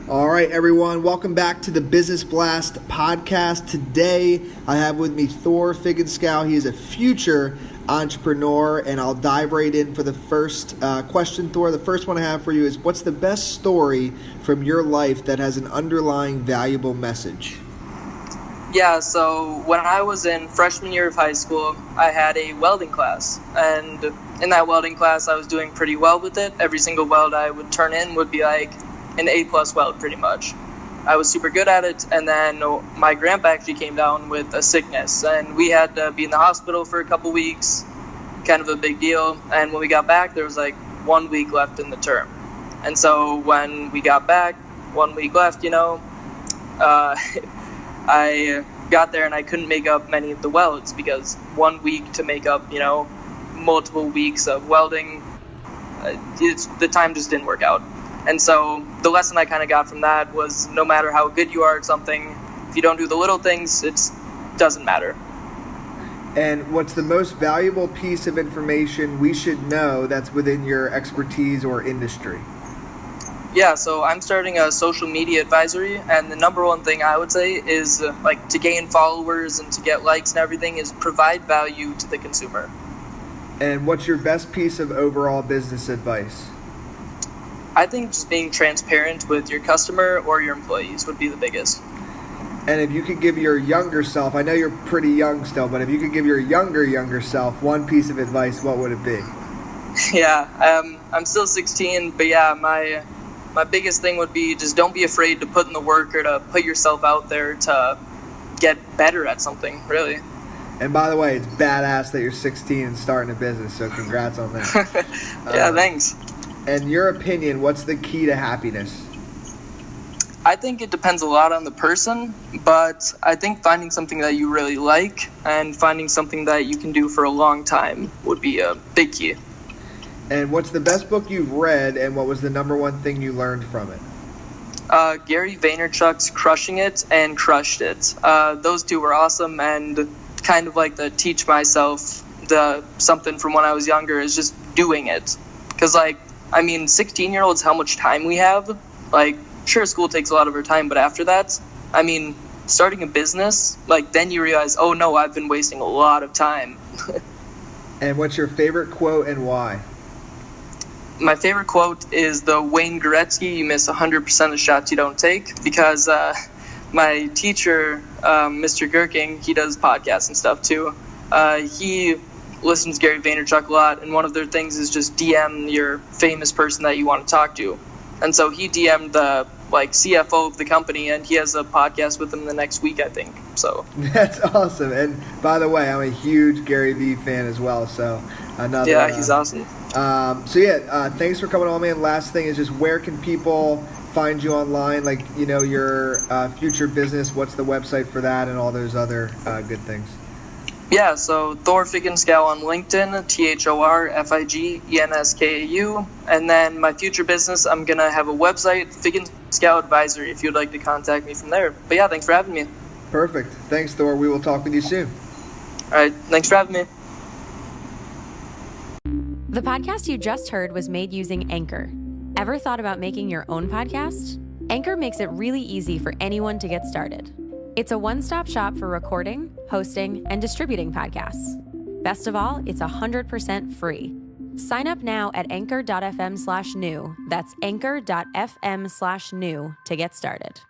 All right, everyone, welcome back to the Business Blast podcast. Today, I have with me Thor Figenskau. He is a future entrepreneur, and I'll dive right in for the first question, Thor. The first one I have for you is, what's the best story from your life that has an underlying valuable message? Yeah, so when I was in freshman year of high school, I had a welding class, and in that welding class, I was doing pretty well with it. Every single weld I would turn in would be like an A-plus weld, pretty much. I was super good at it, and then my grandpa actually came down with a sickness, and we had to be in the hospital for a couple weeks, kind of a big deal, and when we got back, there was like 1 week left in the term. And so when we got back, 1 week left, I got there and I couldn't make up many of the welds because 1 week to make up, multiple weeks of welding, the time just didn't work out. And so the lesson I kind of got from that was no matter how good you are at something, if you don't do the little things, it doesn't matter. And what's the most valuable piece of information we should know that's within your expertise or industry? Yeah, so I'm starting a social media advisory, and the number one thing I would say is to gain followers and to get likes and everything is provide value to the consumer. And what's your best piece of overall business advice? I think just being transparent with your customer or your employees would be the biggest. And if you could give your younger self, I know you're pretty young still, but if you could give your younger self one piece of advice, what would it be? Yeah, I'm still 16, but yeah, my biggest thing would be just don't be afraid to put in the work or to put yourself out there to get better at something, really. And by the way, it's badass that you're 16 and starting a business, so congrats on that. Yeah, thanks. In your opinion, what's the key to happiness? I think it depends a lot on the person, but I think finding something that you really like and finding something that you can do for a long time would be a big key. And what's the best book you've read, and what was the number one thing you learned from it? Gary Vaynerchuk's Crushing It and Crushed It. Those two were awesome, and kind of like the teach myself something from when I was younger is just doing it. Because 16-year-olds, how much time we have. Sure, school takes a lot of our time, but after that, starting a business, then you realize, oh no, I've been wasting a lot of time. And what's your favorite quote and why? My favorite quote is the Wayne Gretzky, you miss 100% of shots you don't take, because my teacher, Mr. Gherking, he does podcasts and stuff too. He listens to Gary Vaynerchuk a lot, and one of their things is just DM your famous person that you want to talk to. And so he DM'd the CFO of the company, and he has a podcast with him the next week, I think. So that's awesome. And by the way, I'm a huge Gary Vee fan as well. So yeah, he's awesome. Thanks for coming on, man. Last thing is just where can people find you online? Your future business. What's the website for that, and all those other good things? Yeah, so Thor Figenskau on LinkedIn, ThorFigenskau, and then my future business, I'm going to have a website, Figenskau Advisory, if you'd like to contact me from there. But yeah, thanks for having me. Perfect. Thanks, Thor. We will talk with you soon. All right, thanks for having me. The podcast you just heard was made using Anchor. Ever thought about making your own podcast? Anchor makes it really easy for anyone to get started. It's a one-stop shop for recording, hosting, and distributing podcasts. Best of all, it's 100% free. Sign up now at anchor.fm/new. That's anchor.fm/new to get started.